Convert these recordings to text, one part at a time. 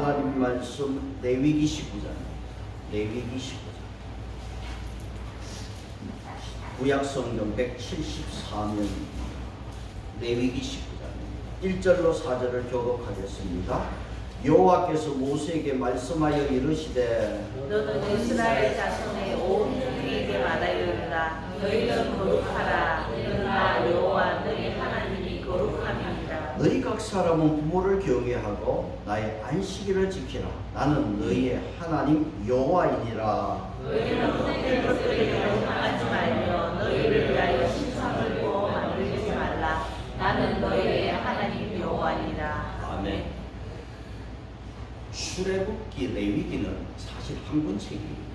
하나님 말씀 레위기 19장. 레위기 19장. 구약성경 174면 레위기 19장 1절로 4절을 교독하겠습니다. 여호와께서 모세에게 말씀하여 이르시되 너는 이스라엘 자손의 온族에게 말하여라. 너희는 거룩하라. 이는 나 여호와 너희 하나님이 거룩함이니라. 너희 각 사람은 부모를 경외하고 나의 안식일을 지키라. 나는 너희의 하나님 여호와이니라. 너희는 헛된 것들을 경험하지 말며 너희를 위하여 신상을 구워 만들지 말라. 나는 너희의 하나님 여호와니라. 아멘. 출애굽기 레위기는 사실 한 권 책입니다.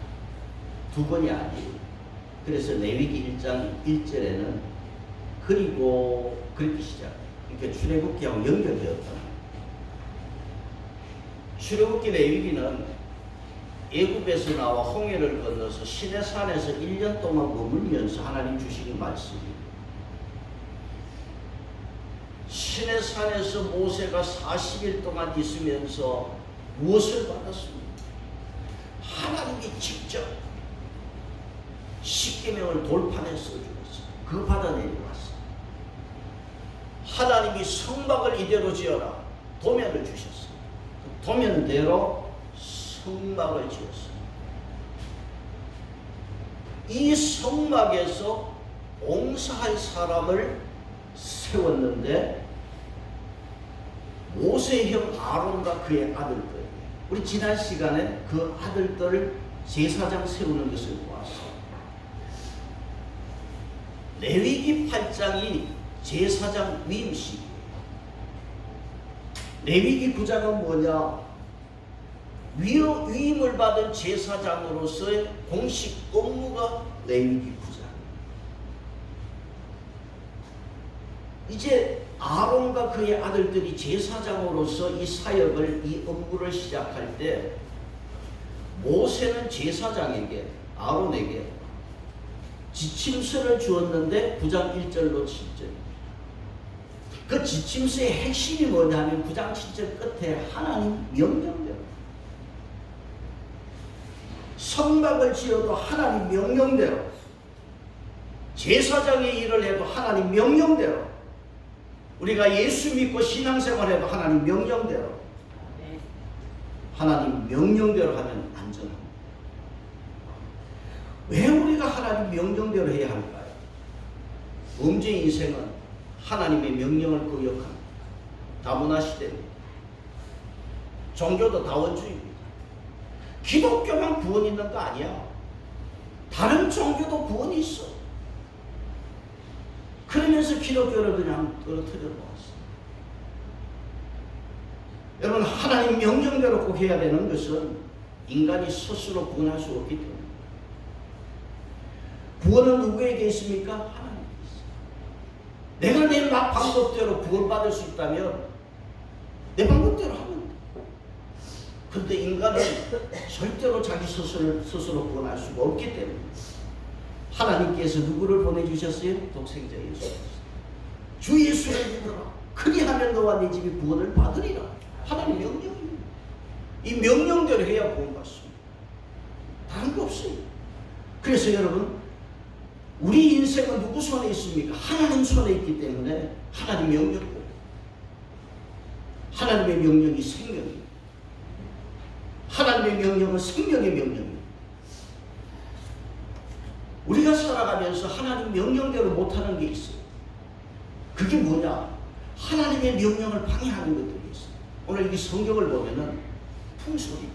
두 권이 아니에요. 그래서 레위기 1장 1절에는 그리고 그렇게 시작. 그러니까 출애굽기하고 연결되었다. 출애굽기 레위기는 애굽에서 나와 홍해를 건너서 시내산에서 1년 동안 머물면서 하나님 주시는 말씀입니다. 시내산에서 모세가 40일 동안 있으면서 무엇을 받았습니까? 하나님이 직접 십계명을 돌판에 써주었어요. 그 바다 내려왔어요. 하나님이 성막을 이대로 지어라. 도면을 주셨어요. 그 도면대로 성막을 지었어요. 이 성막에서 봉사할 사람을 세웠는데 모세형 아론과 그의 아들들, 우리 지난 시간에 그 아들들을 제사장 세우는 것을 보았어요. 레위기 8장이 제사장 위임식이에요. 레위기 9장은 뭐냐? 위임을 받은 제사장으로서의 공식 업무가 레위기 9장. 이제 아론과 그의 아들들이 제사장으로서 이 사역을, 이 업무를 시작할 때 모세는 제사장에게, 아론에게 지침서를 주었는데 9장 1절로 7절. 그 지침서의 핵심이 뭐냐면 9장 7절 끝에 하나님 명령대로. 성막을 지어도 하나님 명령대로. 제사장의 일을 해도 하나님 명령대로. 우리가 예수 믿고 신앙생활해도 하나님 명령대로. 하나님 명령대로 하면 안전합니다. 왜 우리가 하나님 명령대로 해야 할까요? 범죄 인생은 하나님의 명령을 거역합니다. 다문화 시대입니다. 종교도 다원주의입니다. 기독교만 구원 있는 거 아니야. 다른 종교도 구원이 있어. 그러면서 기독교를 그냥 떨어뜨려 놓았어. 여러분, 하나님 명령대로 꼭 해야 되는 것은 인간이 스스로 구원할 수 없기 때문에. 구원은 누구에게 있습니까? 하나님께 있어요. 내가 내 방법대로 구원받을 수 있다면 내 방법대로 하면 돼. 그런데 인간은 절대로 자기 스스로 구원할 수가 없기 때문에 하나님께서 누구를 보내주셨어요? 독생자 예수. 주 예수를 믿어라. 그리하면 너와 네 집이 구원을 받으리라. 하나님 명령입니다. 이 명령대로 해야 구원받습니다. 다른 거 없어요. 그래서 여러분, 우리 인생은 누구 손에 있습니까? 하나님 손에 있기 때문에 하나님 명령대로. 하나님의 명령이 생명입니다. 하나님의 명령은 생명의 명령입니다. 우리가 살아가면서 하나님 명령대로 못하는 게 있어요. 그게 뭐냐? 하나님의 명령을 방해하는 것들이 있어요. 오늘 이 성경을 보면은 풍속입니다.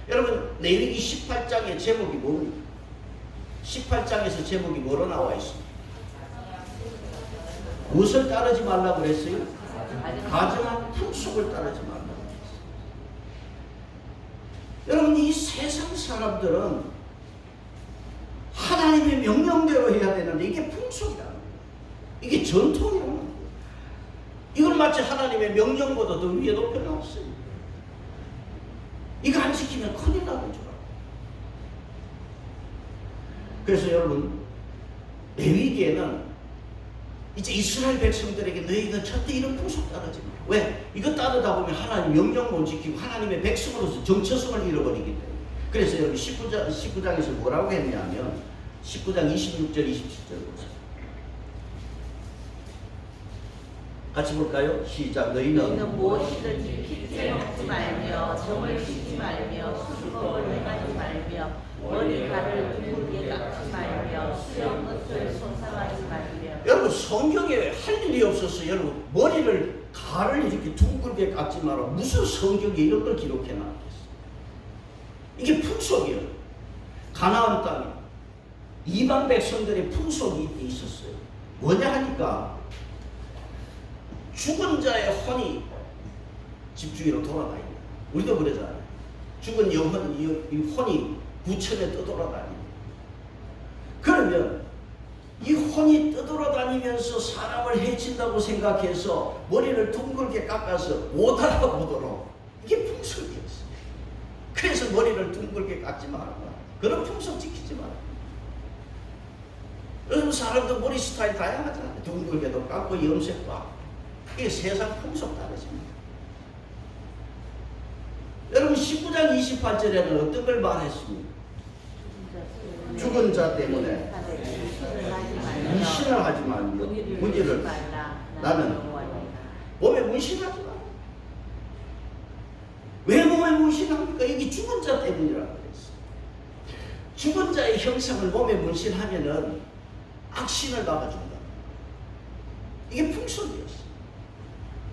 여러분, 레위기 18장의 제목이 뭡니까? 18장에서 제목이 뭐로 나와 있습니까? 무엇을 따르지 말라고 그랬어요? 가증한 풍속을 따르지 말라고 그랬어요. 여러분, 이 세상 사람들은 하나님의 명령대로 해야 되는데 이게 풍속이라는 거예요. 이게 전통이라는 거예요. 이걸 마치 하나님의 명령보다 더 위에 높여놨어요. 이거 안 지키면 큰일 나는 줄 알아요. 그래서 여러분, 레위기에는 이제 이스라엘 백성들에게 너희는 절대 이런 풍속 따르지 마. 왜? 이거 따르다 보면 하나님 명령 못 지키고 하나님의 백성으로서 정체성을 잃어버리기 때문에. 그래서 여러분 19장에서 뭐라고 했냐면 19장 26절 27절 보세요. 같이 볼까요? 시작. 너희는 무엇이든지 피째 먹지 말며 점을 씻지 말며 수수법을 행하지 말며 머리카락을 둥글게 깎지 말며 수염 끝을 손상하지 말며. 여러분 성경에 할 일이 없어서 여러분 머리를 가를 이렇게 둥글게 깎지 마라. 무슨 성경에 이런 걸 기록해 놨겠어? 이게 풍속이에요. 가나안 땅에 이방 백성들의 풍속이 있었어요. 뭐냐 하니까 죽은 자의 혼이 집주위로 돌아다닌다. 우리도 그러잖아요. 죽은 영혼, 이 혼이 부천에 떠돌아다닌다. 그러면 이 혼이 떠돌아다니면서 사람을 해친다고 생각해서 머리를 둥글게 깎아서 못 알아보도록 이게 풍속이었어요. 그래서 머리를 둥글게 깎지 말아라. 그런 풍속 지키지 말아라. 요즘 사람도 머리 스타일 다양하잖아요. 둥글게도 깎고 염색도 하고. 그게 세상 풍속 다르십니다. 여러분 19장 28절에는 어떤 걸 말했습니까? 죽은 자 때문에 문신을 하지 말며 문지를 나는 몸에 문신하지 마. 왜 몸에 문신합니까? 이게 죽은 자 때문이라고 그랬어요. 죽은 자의 형상을 몸에 문신하면은 악신을 막아준다. 이게 풍속이었어요.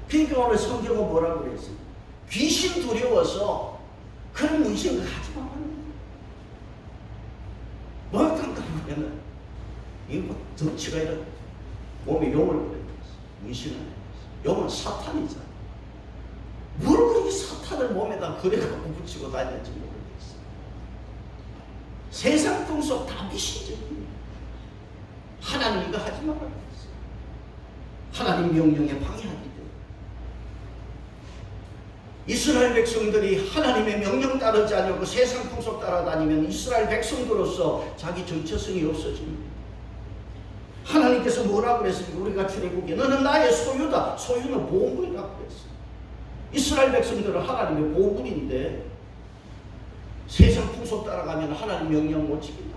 그러니까 오늘 성경은 뭐라고 그랬어요? 귀신 두려워서 그런 문신을 하지 마. 뭐 어떤가 보면은 이거 뭐 덩치가 이런 몸에 용을 부렸어. 문신을 했어. 용은 사탄이잖아. 뭘 그렇게 사탄을 몸에다 그래갖고 붙이고 다녔는지 모르겠어. 세상 풍속 다 미신적이에요. 하나님 이거 하지 말라고 했어요. 하나님 명령에 방해하기 때문에. 이스라엘 백성들이 하나님의 명령 따르지 않고 세상 풍속 따라다니면 이스라엘 백성들로서 자기 정체성이 없어집니다. 하나님께서 뭐라고 그랬습니까? 우리가 출애굽기에 너는 나의 소유다. 소유는 보물이라고 그랬어요. 이스라엘 백성들은 하나님의 보물인데 세상 풍속 따라가면 하나님 명령 못 지킨다.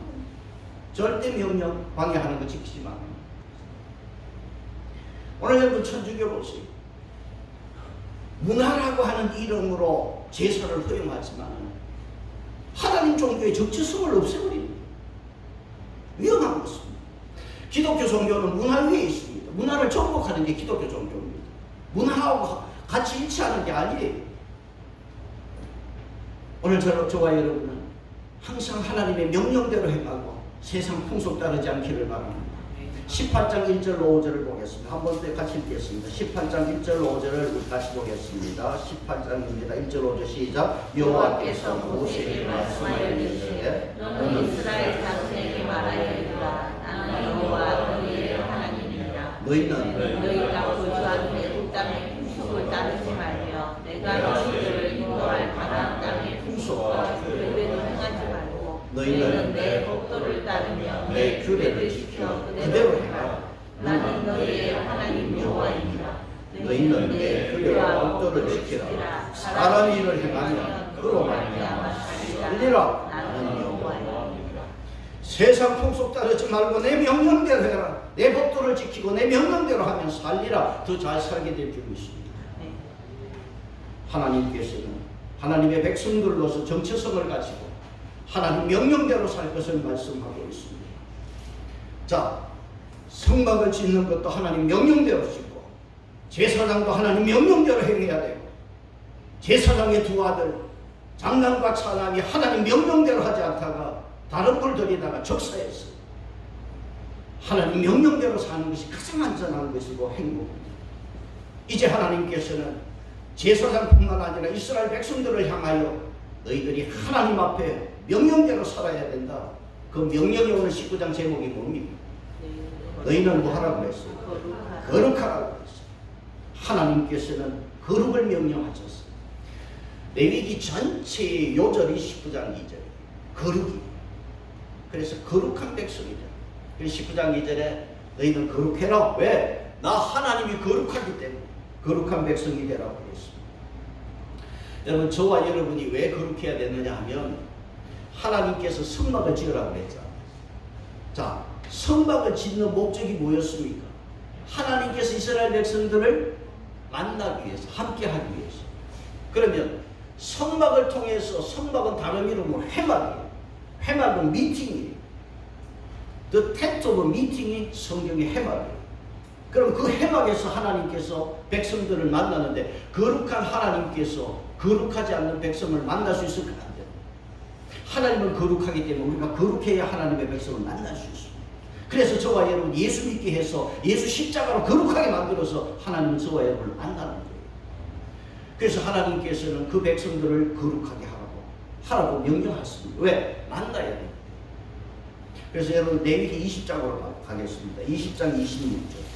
절대 명령 방해하는 거 지키지 마. 오늘 여러분 천주교 보세요. 문화라고 하는 이름으로 제사를 허용하지만 하나님 종교의 정체성을 없애버립니다. 위험한 것입니다. 기독교 종교는 문화 위에 있습니다. 문화를 정복하는 게 기독교 종교입니다. 문화하고 같이 일치하는 게 아니에요. 오늘 저와 여러분은 항상 하나님의 명령대로 행하고 세상 풍속 따르지 않기를 바랍니다. 18장 1절 5절을 보겠습니다. 한 번 더 같이 읽겠습니다. 18장 1절 5절을 같이 보겠습니다. 18장입니다. 1절 5절 시작. 여호와께서 모세에게 말씀하여 이르시되 너는 이스라엘 자손에게 말하여 이르라. 나는 여호와 너희의 하나님이니라. 너희는 너희가 거주하는 애굽 땅의 풍속을 따르지 말며 내가 너희들을 인도할 가나안 땅의 풍속과 규례대로 행하지 말고 너희는 내 법도를 따르며 내 규례를 지켜 그대로 행하라. 나는 너희의 하나님 여호와이니라. 너희는 내 규례와 법도를 지키라. 사람 일을 행하면 그로 말미암아 살리라. 나는 여호와이니라. 세상 풍속 따르지 말고 내 명령대로 해라. 내 법도를 지키고 내 명령대로 하면 살리라. 더 잘 살게 될 줄 믿습니다. 하나님께서는 하나님의 백성들로서 정체성을 가지고 하나님 명령대로 살 것을 말씀하고 있습니다. 자, 성막을 짓는 것도 하나님 명령대로 짓고 제사장도 하나님 명령대로 행해야 되고 제사장의 두 아들 장남과 차남이 하나님 명령대로 하지 않다가 다른 불들이다가 적사했어요. 하나님 명령대로 사는 것이 가장 안전한 것이고 행복입니다. 이제 하나님께서는 제사장뿐만 아니라 이스라엘 백성들을 향하여 너희들이 하나님 앞에 명령대로 살아야 된다. 그 명령이 오늘 19장 제목이 뭡니까? 너희는 뭐 하라고 했어요? 거룩하라고 했어요. 하나님께서는 거룩을 명령하셨어요. 레위기 전체의 요절이 19장 2절이에요. 거룩이. 그래서 거룩한 백성이다. 그래서 19장 2절에 너희는 거룩해라. 왜? 나 하나님이 거룩하기 때문에 거룩한 백성이 되라고 했습니다. 여러분, 저와 여러분이 왜 거룩해야 되느냐 하면 하나님께서 성막을 지으라고 했잖아요. 자, 성막을 짓는 목적이 뭐였습니까? 하나님께서 이스라엘 백성들을 만나기 위해서, 함께 하기 위해서. 그러면 성막을 통해서, 성막은 다른 이름으로 회막이에요. 회막은 미팅이에요. The tent of meeting이 성경의 회막이에요. 그럼 그 회막에서 하나님께서 백성들을 만나는데 거룩한 하나님께서 거룩하지 않는 백성을 만날 수 있을까? 안 돼요. 하나님은 거룩하기 때문에 우리가 거룩해야 하나님의 백성을 만날 수 있습니다. 그래서 저와 여러분 예수 믿게 해서 예수 십자가로 거룩하게 만들어서 하나님은 저와 여러분을 만나는 거예요. 그래서 하나님께서는 그 백성들을 거룩하게 하라고 명령하십니다. 왜? 만나야 돼요. 그래서 여러분 레위기 20장으로 가겠습니다. 20장 26절.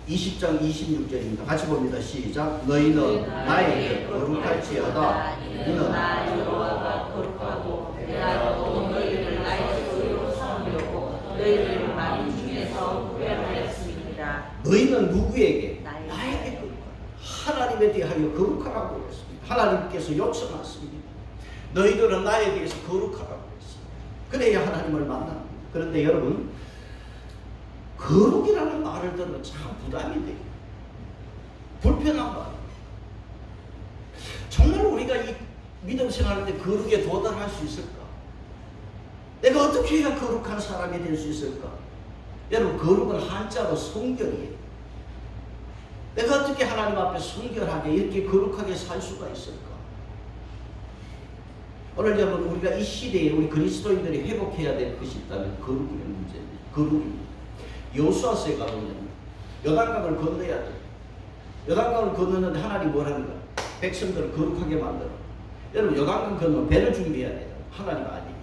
20장 26절입니다. 같이 봅니다. 시작. 너희는 나에게 거룩할지어다. 너희는 나 여호와가 거룩하고 내가 또 너희를 나의 소유로 삼으려고 너희를 만민 중에서 구별하였습니다. 너희는 누구에게? 나에게 거룩하라. 하나님에 대하여 거룩하라고 했습니다. 하나님께서 요청하십니다. 너희들은 나에 대해서 거룩하라고 했습니다. 그래야 하나님을 만납니다. 그런데 여러분, 거룩이라는 말을 들으면 참 부담이 돼요. 불편한 말. 정말 우리가 이 믿음 생활하는데 거룩에 도달할 수 있을까? 내가 어떻게 해야 거룩한 사람이 될 수 있을까? 여러분, 거룩은 한자로 성결이에요. 내가 어떻게 하나님 앞에 성결하게 이렇게 거룩하게 살 수가 있을까? 오늘 여러분, 우리가 이 시대에 우리 그리스도인들이 회복해야 될 것이 있다면 거룩의 문제입니다. 거룩입니다. 여호수아서에 가보면 요단강을 건너야 돼. 요단강을 건너는데 하나님 뭐라는가? 백성들을 거룩하게 만들어. 여러분, 요단강 건너면 배를 준비해야 돼요. 하나님 아니에요.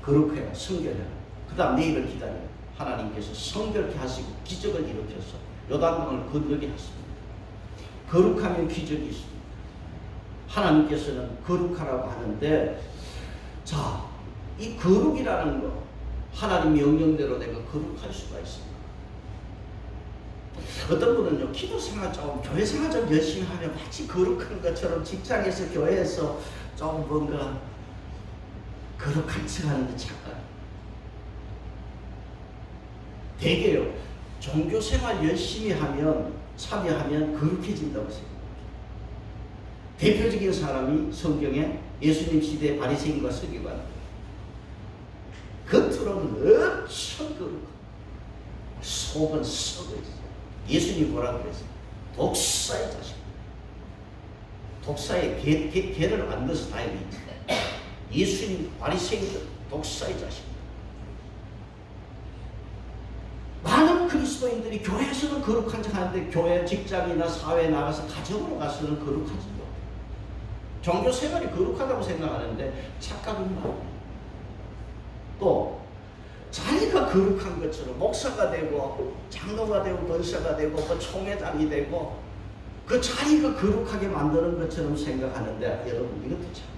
거룩해라, 성결해라. 그 다음 내일을 기다려. 하나님께서 성결케 하시고 기적을 일으켜서 요단강을 건너게 하십니다. 거룩하면 기적이 있습니다. 하나님께서는 거룩하라고 하는데, 자, 이 거룩이라는 거 하나님 명령대로 내가 거룩할 수가 있습니다. 어떤 분은요, 기도 생활 좀, 교회 생활 좀 열심히 하면 마치 거룩한 것처럼 직장에서 교회에서 좀 뭔가 거룩한 척 하는데 착각. 되게요, 종교 생활 열심히 하면, 참여하면 거룩해진다고 생각합니다. 대표적인 사람이 성경에 예수님 시대의 바리새인과 서기관. 겉으로는 엄청 거룩하고 속은 썩어 있어요. 예수님 뭐라고 그랬어요? 독사의 자식. 독사의 개를 만들어서 다니는 예수님 바리새인들 독사의 자식. 많은 그리스도인들이 교회에서는 거룩한 척 하는데 교회, 직장이나 사회에 나가서 가정으로 가서는 거룩하지 못해요. 종교 생활이 거룩하다고 생각하는데 착각은 말이에요. 또 자기가 거룩한 것처럼 목사가 되고 장로가 되고 권사가 되고 그 총회장이 되고 그 자기가 거룩하게 만드는 것처럼 생각하는데 여러분, 이것도 착각.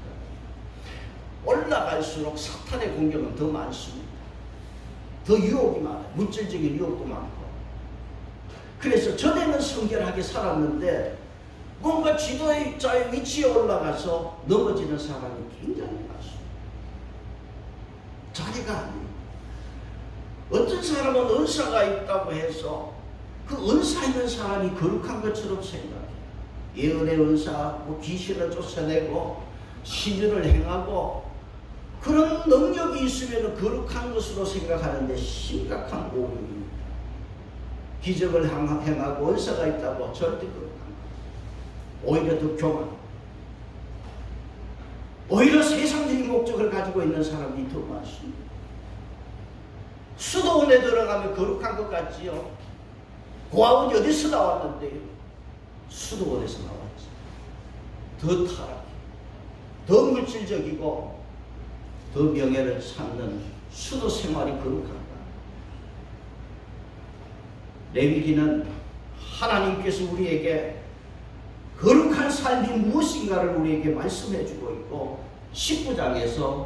올라갈수록 사탄의 공격은 더 많습니다. 더 유혹이 많아요. 물질적인 유혹도 많고. 그래서 전에는 성결하게 살았는데 뭔가 지도자의 위치에 올라가서 넘어지는 사람이 굉장히 많습니다. 자기가 아니에요. 어떤 사람은 은사가 있다고 해서 그 은사 있는 사람이 거룩한 것처럼 생각해요. 예언의 은사, 귀신을 쫓아내고 신유를 행하고 그런 능력이 있으면 거룩한 것으로 생각하는데 심각한 오류입니다. 기적을 행하고 은사가 있다고 절대 거룩한 것. 오히려 더 교만. 오히려 세상적인 목적을 가지고 있는 사람이 더 많습니다. 수도원에 들어가면 거룩한 것 같지요. 고아원이 어디서 나왔는데요? 수도원에서 나왔지. 더 타락해, 더 물질적이고 더 명예를 찾는 수도 생활이 거룩한가? 레위기는 하나님께서 우리에게 거룩한 삶이 무엇인가를 우리에게 말씀해 주고 있고 19장에서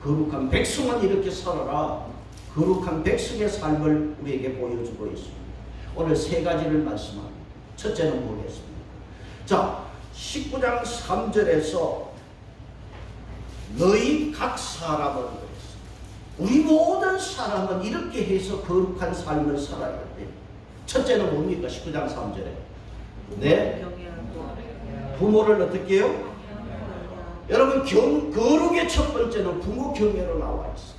거룩한 백성은 이렇게 살아라, 거룩한 백성의 삶을 우리에게 보여주고 있습니다. 오늘 세 가지를 말씀합니다. 첫째는 뭐겠습니까? 자, 19장 3절에서 너희 각 사람은 그랬어요. 우리 모든 사람은 이렇게 해서 거룩한 삶을 살아야 돼. 첫째는 뭡니까? 19장 3절에 네, 부모를 어떻게 해요? 여러분, 거룩의 첫 번째는 부모 경외로 나와 있어요.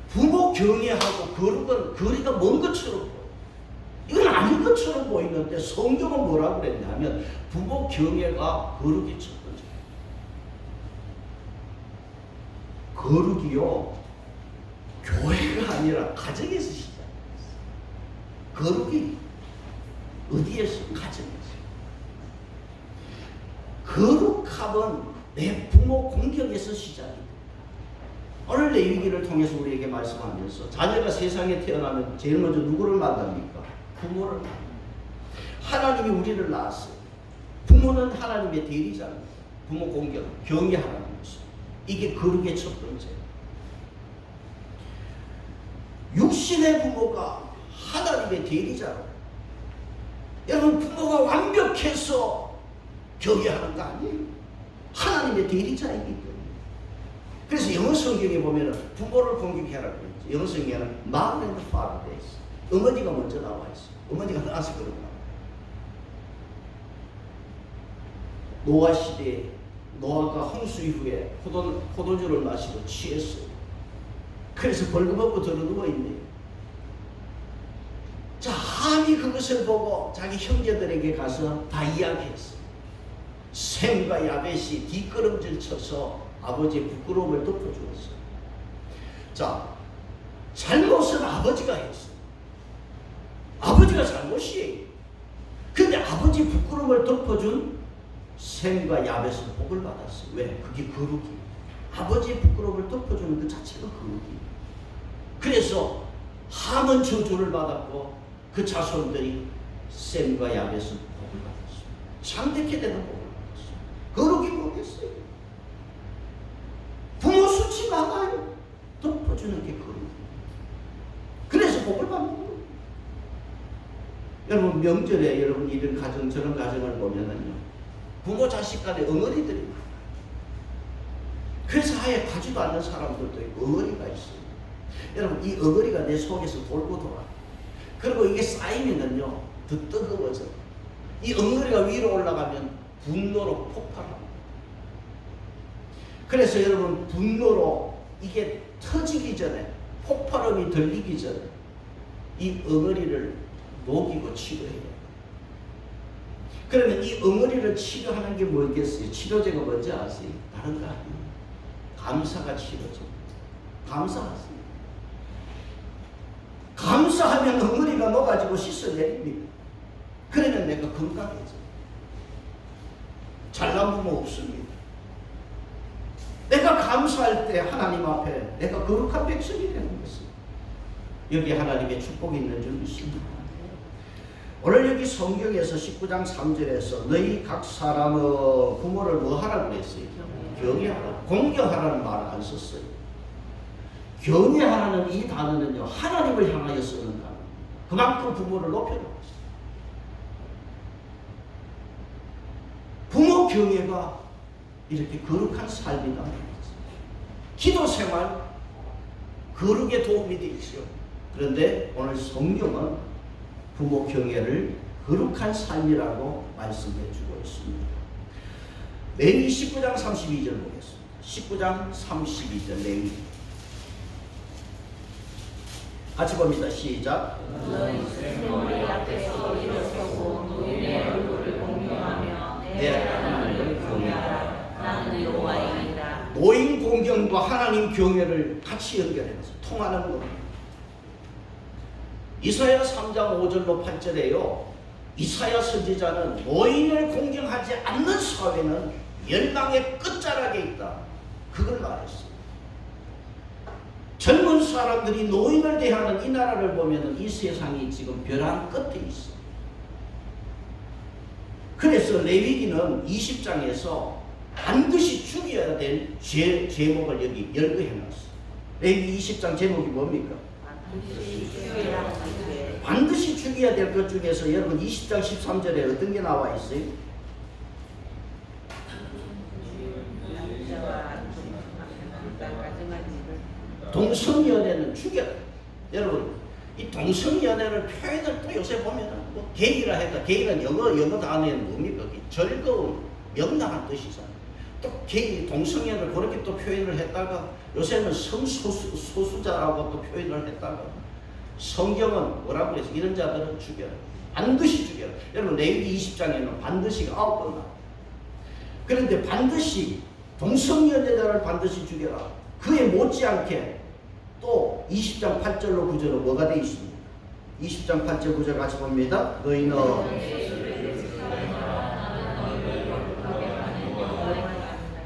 부모 경외하고 거룩은 거리가 먼 것처럼 보여요. 이건 아닌 것처럼 보이는데 성경은 뭐라고 그랬냐면 부모 경외가 거룩의 첫 번째. 거룩이요, 교회가 아니라 가정에서 시작했어요. 거룩이 어디에서? 가정에서. 거룩함은 내 부모 공경에서 시작입니다. 오늘 레위기를 통해서 우리에게 말씀하면서 자녀가 세상에 태어나면 제일 먼저 누구를 만납니까? 부모를 만납니다. 하나님이 우리를 낳았어요. 부모는 하나님의 대리자입니다. 부모 공경, 경외하라는 것입니다. 이게 거룩의 첫 번째. 육신의 부모가 하나님의 대리자로. 여러분, 부모가 완벽해서 경외하는 거 아니에요. 하나님의 대리자이기 때문에. 그래서 영어 성경에 보면 부모를 공경해라 그랬죠. 영어 성경에는 mother and father 돼 있어요. 어머니가 먼저 나와 있어요. 어머니가 나와서 그런 거예요. 노아 시대에 노아가 홍수 이후에 포도주를 마시고 취했어요. 그래서 벌거벗고 들어 누워 있네요. 자, 함이 그것을 보고 자기 형제들에게 가서 다 이야기했어요. 셈과 야벳이 뒷걸음질 쳐서 아버지의 부끄러움을 덮어주었어요. 자, 잘못은 아버지가 했어요. 아버지가 잘못이에요. 근데 아버지 부끄러움을 덮어준 셈과 야벳은 복을 받았어요. 왜? 그게 거룩이에요. 아버지의 부끄러움을 덮어주는 그 자체가 거룩이에요. 그래서 함은 저주를 받았고 그 자손들이 셈과 야벳은 복을 받았어요. 창대케 되는 복을 받았어요. 거룩이 뭐겠어요? 부모 수치 많아요. 덮어주는 게 거룩이에요. 그래서 복을 받는 거예요. 여러분, 명절에 여러분 이런 가정 저런 가정을 보면은요, 부모 자식 간에 엉어리들이 많아요. 그래서 아예 가지도 않는 사람들도 있고 엉어리가 있어요. 여러분, 이 엉어리가 내 속에서 돌고 돌아요. 그리고 이게 쌓이면은요 더 뜨거워져요. 이 엉어리가 위로 올라가면 분노로 폭발합니다. 그래서 여러분, 분노로 이게 터지기 전에, 폭발음이 들리기 전에 이 엉어리를 녹이고 치료해요. 그러면 이 엉어리를 치료하는 게 뭐겠어요? 치료제가 뭔지 아세요? 다른 거 아니에요. 감사가 치료제. 감사하세요. 감사하면 엉어리가 녹아지고 씻어내립니다. 그러면 내가 건강해져요. 잘난 부모 없습니다. 내가 감사할 때 하나님 앞에 내가 거룩한 백성이 되는 것입니다. 여기 하나님의 축복이 있는 줄 믿습니다. 오늘 여기 성경에서 19장 3절에서 너희 각 사람의 부모를 뭐 하라고 그랬어요? 경외하라. 공경하라는 말을 안 썼어요. 경외하라는 이 단어는요, 하나님을 향하여 쓰는 단어. 그만큼 부모를 높여놓고 있어요. 부모 경외가 이렇게 거룩한 삶이다. 기도 생활, 거룩에 도움이 되죠. 그런데 오늘 성경은 부모 경외를 거룩한 삶이라고 말씀해 주고 있습니다. 레위 19장 32절 보겠습니다. 19장 32절 레위. 같이 봅니다. 시작. 너희 스스로의 앞에서 일어서고 노인의 얼굴을 공경하며 내 하나님을 경외하라. 나는 여호와이니라. 노인 공경과 하나님 경외를 같이 연결해서 통하는 겁니다. 이사야 3장 5절로 8절에요. 이사야 선지자는 노인을 공경하지 않는 사회는 멸망의 끝자락에 있다. 그걸 말했어요. 젊은 사람들이 노인을 대하는 이 나라를 보면 이 세상이 지금 벼랑 끝에 있어. 그래서 레위기는 20장에서 반드시 죽여야 될 제목을 여기 열거해놨어. 레위기 20장 제목이 뭡니까? 반드시 죽여야 될 것 중에서 여러분 20장 13절에 어떤 게 나와 있어요? 동성연애는 죽여라. 여러분 이 동성연애를 표현을 또 요새 보면은 뭐 게이라 해도 게이는 영어 단어에는 뭡니까? 즐거운 명랑한 뜻이잖아요. 또 게이 동성연애를 그렇게 또 표현을 했다가 요새는 성소수자라고 또 표현을 했다가 성경은 뭐라고 그래서 이런 자들은 죽여라. 반드시 죽여라. 여러분 레위기 20장에는 반드시가 9번 나와요. 그런데 반드시 동성연애자를 반드시 죽여라. 그에 못지않게 또 20장 8절로 9절로 뭐가 되어 있습니까? 20장 8절 9절 같이 봅니다. 너희는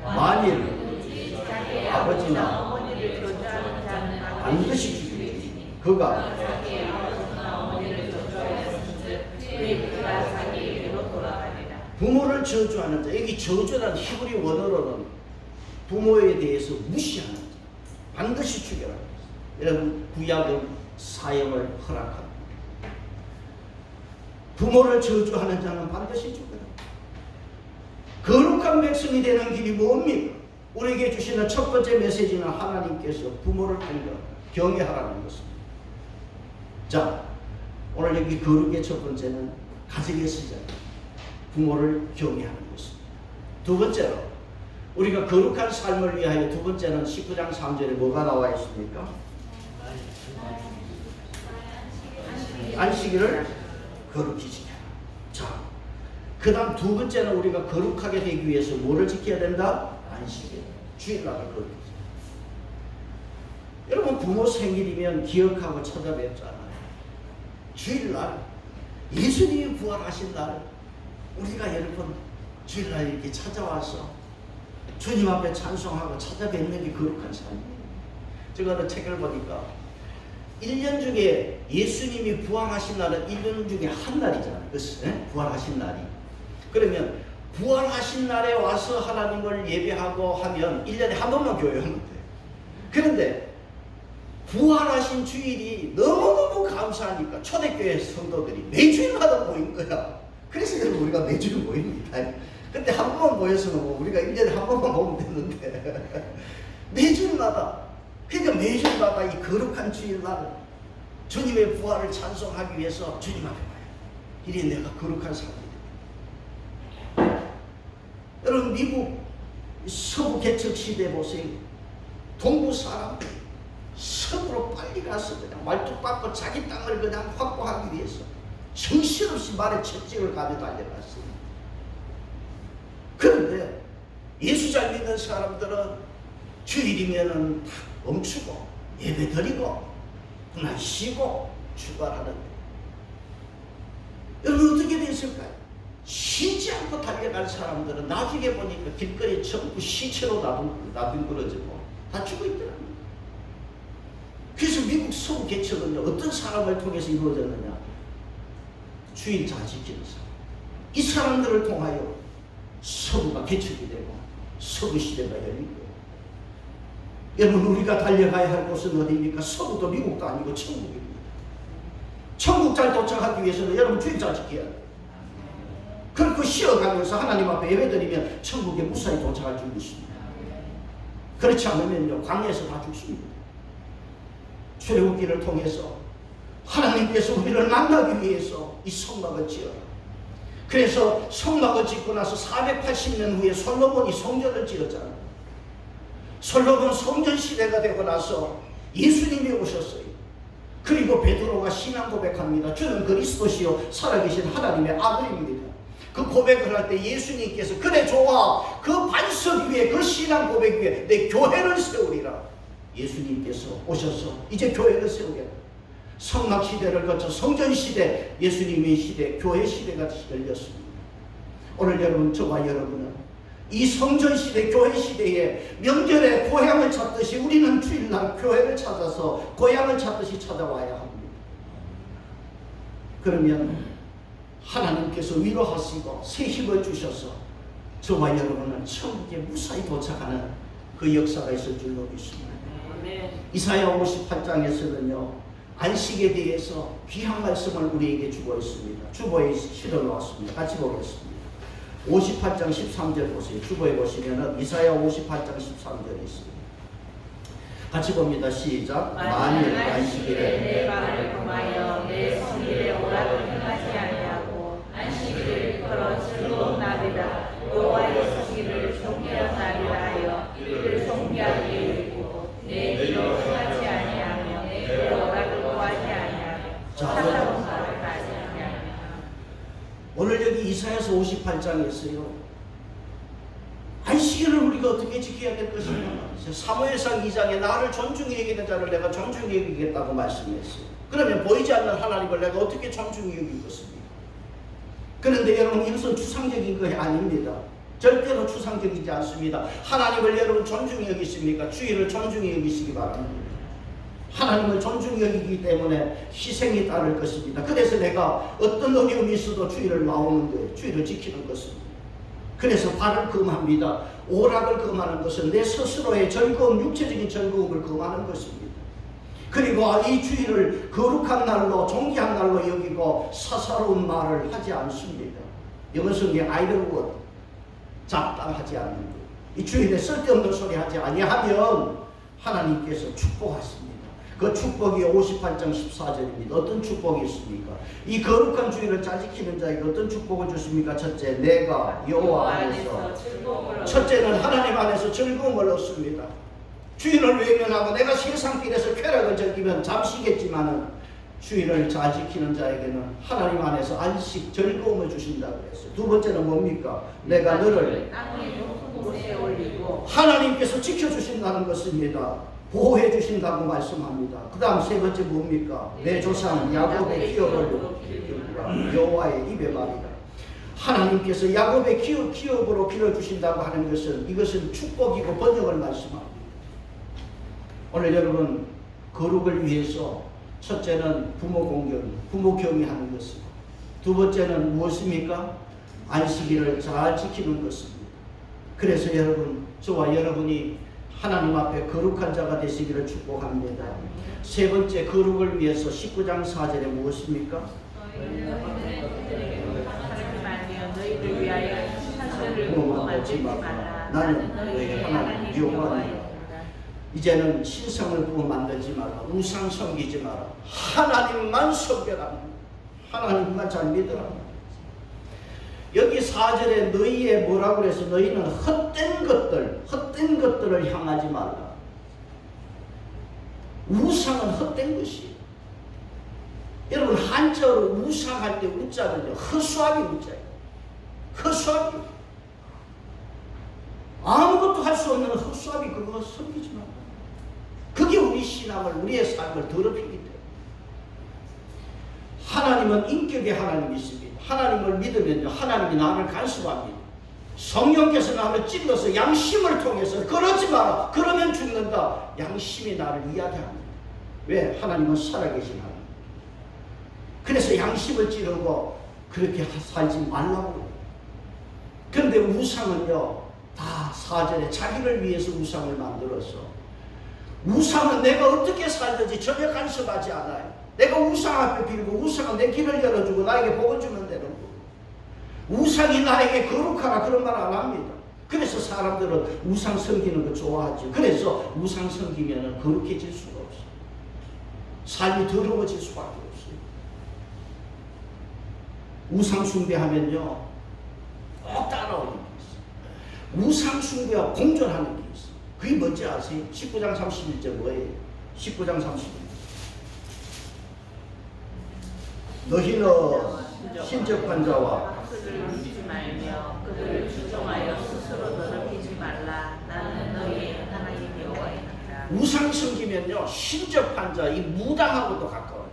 만일 아버지나 반드시 죽이리니 그가 부모를 저주하는 자. 여기 저주란 히브리 원어로는 부모에 대해서 무시하는 자. 반드시 죽여라. 여러분 구약은 사형을 허락합니다. 부모를 저주하는 자는 반드시 죽여라. 거룩한 백성이 되는 길이 뭡니까? 우리에게 주시는 첫 번째 메시지는 하나님께서 부모를 경외하라는 것입니다. 자, 오늘 여기 거룩의 첫 번째는 가정의 시작. 부모를 경외하는 것입니다. 두 번째로 우리가 거룩한 삶을 위하여 두 번째는 19장 3절에 뭐가 나와 있습니까? 안식일을 거룩히 지켜라. 자, 그 다음 두 번째는 우리가 거룩하게 되기 위해서 뭐를 지켜야 된다? 안식일, 주일날을 거룩히 지켜라. 여러분 부모 생일이면 기억하고 찾아뵙잖아요. 주일날 예수님이 부활하신 날 우리가 여러분 주일날 이렇게 찾아와서 주님 앞에 찬송하고 찾아뵙는 게 거룩한 삶이에요. 제가 어느 책을 보니까 1년 중에 예수님이 부활하신 날은 1년 중에 한 날이잖아요. 부활하신 날이. 그러면 부활하신 날에 와서 하나님을 예배하고 하면 1년에 한 번만 교회 오면 돼요. 그런데 부활하신 주일이 너무너무 감사하니까 초대교회 성도들이 매주일마다 모인 거야. 그래서 여러분 우리가 매주일 모입니다. 근데 한 번만 모였으면 우리가 1년에 한 번만 보면 됐는데 매주일마다, 그러니까 매주일마다 이 거룩한 주일날 주님의 부활을 찬송하기 위해서 주님 앞에 와요. 이래 내가 거룩한 삶이 됩니다. 여러분 미국 서부 개척 시대 보세요. 동부 사람들이 서부로 빨리 가서 그냥 말뚝 박고 자기 땅을 그냥 확보하기 위해서 정신없이 말에 채찍을 가져 달려갔어요. 그런데 예수 잘 믿는 사람들은 주일이면은 다 멈추고 예배 드리고 그날 쉬고 출발하는데 여러분 어떻게 됐을까요? 쉬지 않고 달려갈 사람들은 나중에 보니까 길거리에 전부 시체로 나뒹굴어지고 다 죽어 있더랍니다. 그래서 미국 서부 개척은 어떤 사람을 통해서 이루어졌느냐? 주일자 지키는 사람. 이 사람들을 통하여 서부가 개척이 되고 서부 시대가 열리고. 여러분 우리가 달려가야 할 곳은 어디입니까? 서부도 미국도 아니고 천국입니다. 천국 잘 도착하기 위해서는 여러분 주일자 지켜야 돼요. 그렇게 쉬어가면서 하나님 앞에 예배드리면 천국에 무사히 도착할 줄 믿습니다. 그렇지 않으면요 광야에서 다 죽습니다. 출애굽기를 통해서 하나님께서 우리를 만나기 위해서 이 성막을 지어라. 그래서 성막을 짓고 나서 480년 후에 솔로몬이 성전을 지었잖아요. 솔로몬 성전 시대가 되고 나서 예수님이 오셨어요. 그리고 베드로가 신앙 고백합니다. 주는 그리스도시요 살아계신 하나님의 아들입니다. 그 고백을 할 때 예수님께서 그래 좋아, 그 반석 위에 그 신앙 고백 위에 내 교회를 세우리라. 예수님께서 오셔서 이제 교회를 세우겠다. 성막 시대를 거쳐 성전 시대, 예수님의 시대, 교회 시대가 열렸습니다. 오늘 여러분, 저와 여러분은 이 성전 시대, 교회 시대에 명절에 고향을 찾듯이 우리는 주일날 교회를 찾아서 고향을 찾듯이 찾아와야 합니다. 그러면 하나님께서 위로하시고 새 힘을 주셔서 저와 여러분은 천국에 무사히 도착하는 그 역사가 있을 줄로 믿습니다. 이사야 58장에서는요 안식에 대해서 귀한 말씀을 우리에게 주고 있습니다. 주보에 실어 놓았습니다. 같이 보겠습니다. 58장 13절 보세요. 주보에 보시면은 이사야 58장 13절이 있습니다. 같이 봅니다. 시작. 만일 안식일에 내 발을 금하여 내 성일에 오락을 행하지 아니하고 안식일을 걸어 즐거운 날이라 여호와의 성일을 존귀한 날이라 하여 이를 존귀하게 여기고 내 길을 행하지 아니하며 내 오락을 구하지 아니하며 사사로운 말을 하지 아니하며. 오늘 여기 이사야서 58장에서요 안식일을 우리가 어떻게 지켜야 될 것인가. 사무엘상 2장에 나를 존중히 여기는 자를 내가 존중히 여기겠다고 말씀했어요. 그러면 보이지 않는 하나님을 내가 어떻게 존중히 여기겠습니까? 그런데 여러분 이것은 추상적인 것이 아닙니다. 절대로 추상적이지 않습니다. 하나님을 여러분 존중히 여기십니까? 주일을 존중히 여기시기 바랍니다. 하나님을 존중히 여기기 때문에 희생이 따를 것입니다. 그래서 내가 어떤 어려움이 있어도 주일을 나오는 거예요. 주일을 지키는 것입니다. 그래서 발을 금합니다. 오락을 금하는 것은 내 스스로의 즐거움, 육체적인 즐거움을 금하는 것입니다. 그리고 이 주일을 거룩한 날로, 존귀한 날로 여기고 사사로운 말을 하지 않습니다. 이것은 아이들워 잡담하지 않는 것. 이 주일에 쓸데없는 소리 하지 아니하면 하나님께서 축복하십니다. 그 축복이 58장 14절입니다. 어떤 축복이 있습니까? 이 거룩한 주일을 잘 지키는 자에게 어떤 축복을 주십니까? 첫째, 내가 여호와 안에서 첫째는 하나님 안에서 즐거움을 얻습니다. 주일을 외면하고 내가 세상 길에서 쾌락을 즐기면 잠시겠지만은 주일을 잘 지키는 자에게는 하나님 안에서 안식 즐거움을 주신다고 했어요. 두 번째는 뭡니까? 내가 너를 땅의 높은 곳에 올리고 하나님께서 지켜주신다는 것입니다. 보호해 주신다고 말씀합니다. 그 다음 세 번째 뭡니까? 내 조상 야곱의 기업을 여호와의 입의 말이다. 하나님께서 야곱의 기업으로 빌어주신다고 하는 것은 이것은 축복이고 번영을 말씀합니다. 오늘 여러분 거룩을 위해서 첫째는 부모 공경, 부모 경외하는 것이고 두 번째는 무엇입니까? 안식일을 잘 지키는 것입니다. 그래서 여러분 저와 여러분이 하나님 앞에 거룩한 자가 되시기를 축복합니다. 세 번째 거룩을 위해서 19장 4절에 무엇입니까? 너희를 위하여 산들을 만들지 말라. 나는 너희의 하나님 여호와니라. 이제는 신성을 부어 만들지 마라. 우상 섬기지 마라. 하나님만 섬겨라. 하나님만 잘 믿어라. 여기 4절에 너희의 뭐라고 그래서 너희는 헛된 것들을 향하지 말라. 우상은 헛된 것이에요. 여러분 한자어로 우상할 때 우자는요 허수아비 우자예요. 허수아비. 아무것도 할 수 없는 허수아비 그거 섬기지 말라. 그게 우리 신앙을 우리의 삶을 더럽히기 때문에. 하나님은 인격의 하나님이십니다. 하나님을 믿으면요 하나님이 나를 간섭합니다. 성령께서 나를 찔러서 양심을 통해서 그러지 마라. 그러면 죽는다. 양심이 나를 이야기합니다. 왜? 하나님은 살아계신 하나님. 그래서 양심을 찌르고 그렇게 살지 말라고. 그런데 우상은요 다 4절에 자기를 위해서 우상을 만들어서 우상은 내가 어떻게 살든지 전혀 간섭하지 않아요. 내가 우상 앞에 빌고 우상은 내 길을 열어주고 나에게 복을 주면 되는 거예요. 우상이 나에게 거룩하라 그런 말 안 합니다. 그래서 사람들은 우상 섬기는 거 좋아하죠. 그래서 우상 섬기면 거룩해질 수가 없어요. 삶이 더러워질 수밖에 없어요. 우상 숭배하면요 꼭 따라오는 게 있어요. 우상 숭배와 공존하는 게 있어요. 그게 뭔지 아세요? 19장 31절 뭐예요? 19장 31절 너희는 신적한 자와 박수를 치지 말며 그들을 주종하여 스스로 더럽히지 말라. 나는 너희의 하나님 여호와이니라. 우상 섬기면요 신적한 자, 이 무당하고도 가까워져.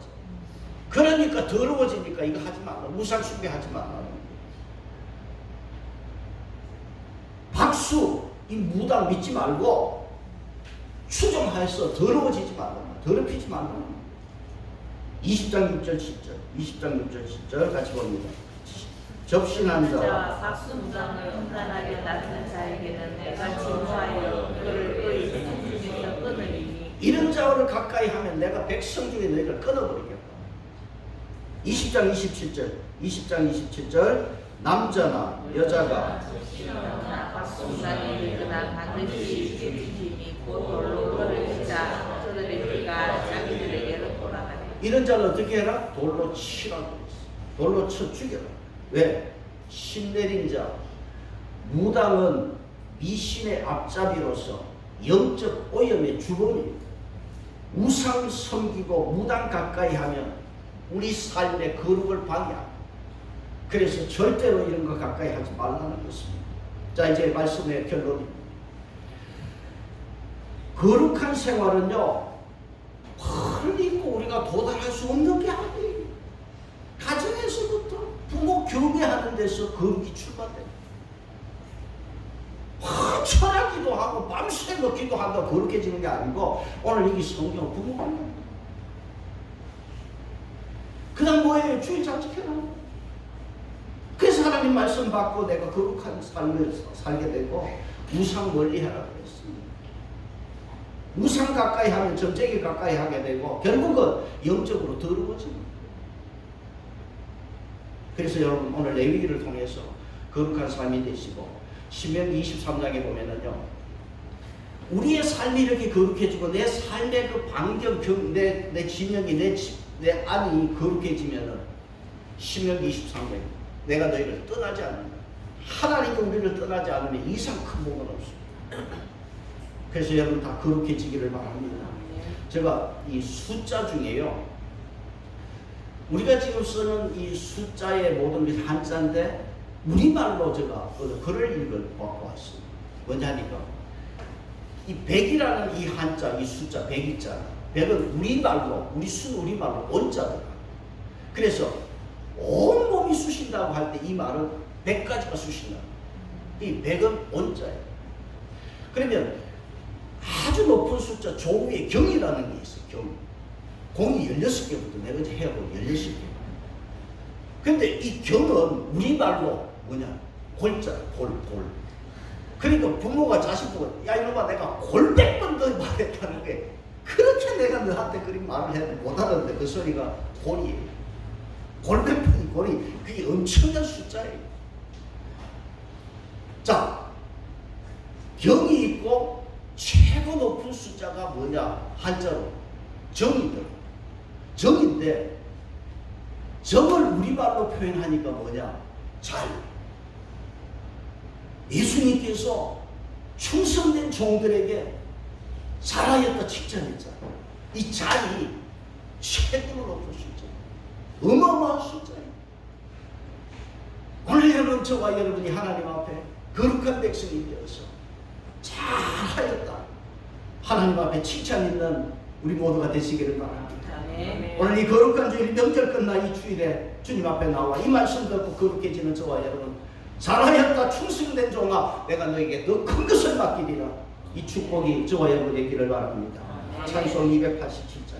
그러니까 더러워지니까 이거 하지 말라. 우상 숭배하지 말라. 박수, 이 무당 믿지 말고 추종하여서 더러워지지 말라. 더럽히지 말라. 20장 6절 10절 20장 6절 10절 같이 봅니다. 접신한 자와 박수 무당을 음란하게 다루는 자에게는 내가 진노하여 그를 의의 중에서 끊으리니 이런 자를 가까이 하면 내가 백성 중에 너희를 끊어버리겠다. 20장 27절 남자나 여자가 그러나 반드시 지키심이 곧 돌로 그를 치라. 저들의 피가 자기들에게로 돌아가네. 이런 자를 어떻게 해라? 돌로 치라고 했어. 돌로 쳐 죽여라. 왜? 신 내린 자. 무당은 미신의 앞잡이로서 영적 오염의 주범입니다. 우상 섬기고 무당 가까이 하면 우리 삶의 거룩을 방해합니다. 그래서 절대로 이런 거 가까이 하지 말라는 것입니다. 자, 이제 말씀의 결론입니다. 거룩한 생활은요, 빨리 있고 우리가 도달할 수 없는 게 아니에요. 가정에서부터 부모 교배하는 데서 거룩이 출발돼요. 철학 기도하고 밤새 뭐 기도한다고 거룩해지는 게 아니고 오늘 여기 성경 부모가 그 다음 뭐예요? 주일 잘 지켜라. 그래서 하나님 말씀 받고 내가 거룩한 삶을 살게 되고 우상 멀리 하라고 했습니다. 우상 가까이 하면 점쟁이 가까이 하게 되고 결국은 영적으로 더러워집니다. 그래서 여러분 오늘 레위기를 통해서 거룩한 삶이 되시고 신명기 23장에 보면은요, 우리의 삶이 이렇게 거룩해지고 내 삶의 그 반경, 내 진영이 내 안이 거룩해지면은 신명기 23장에 내가 너희를 떠나지 않는다. 하나님이 우리를 떠나지 않으면 이상 큰 복은 없습니다. 그래서 여러분 다 거룩해지기를 바랍니다. 제가 이 숫자 중에요, 우리가 지금 쓰는 이 숫자의 모든 게 한자인데 우리말로 제가 글을 읽어갖고 왔습니다. 뭐냐니까 이 100이라는 이 한자, 이 숫자 100 있잖아. 100은 우리말로, 우리 순 우리말로 온자더라. 그래서 온몸이 쑤신다고 할 때 이 말은 100가지가 쑤신다. 이 100은 온자예요. 그러면 아주 높은 숫자 조위에 경이라는 게 있어요. 경. 공이 16개부터 내가 이제 해고 16개. 근데 이 경은 우리말로 뭐냐? 골자, 골. 그러니까 부모가 자식 보고 야 이놈아 내가 골 100번 더 말했다는 게 그렇게 내가 너한테 그런 말을 해도 못하는데 그 소리가 골이에요. 골 100번이 골이 그게 엄청난 숫자예요. 자, 경이 있고 최고 높은 숫자가 뭐냐? 한자로 정이더라. 정인데 정을 우리말로 표현하니까 뭐냐? 잘. 예수님께서 충성된 종들에게 잘하였다 칭찬했잖아. 이 잘이 최고로 높은 숫자. 어마어마한 숫자예요. 오늘 여러분 저와 여러분이 하나님 앞에 거룩한 백성이 되어서 잘하였다. 하나님 앞에 칭찬 있는 우리 모두가 되시기를 바랍니다. 오늘 이 거룩한 주일 명절 끝나 이 주일에 주님 앞에 나와 이 말씀 듣고 거룩해지는 저와 여러분 잘하였다 충성된 종아 내가 너에게 더 큰 것을 맡기리라. 이 축복이 저와 여러분에게 있기를 바랍니다. 찬송 287장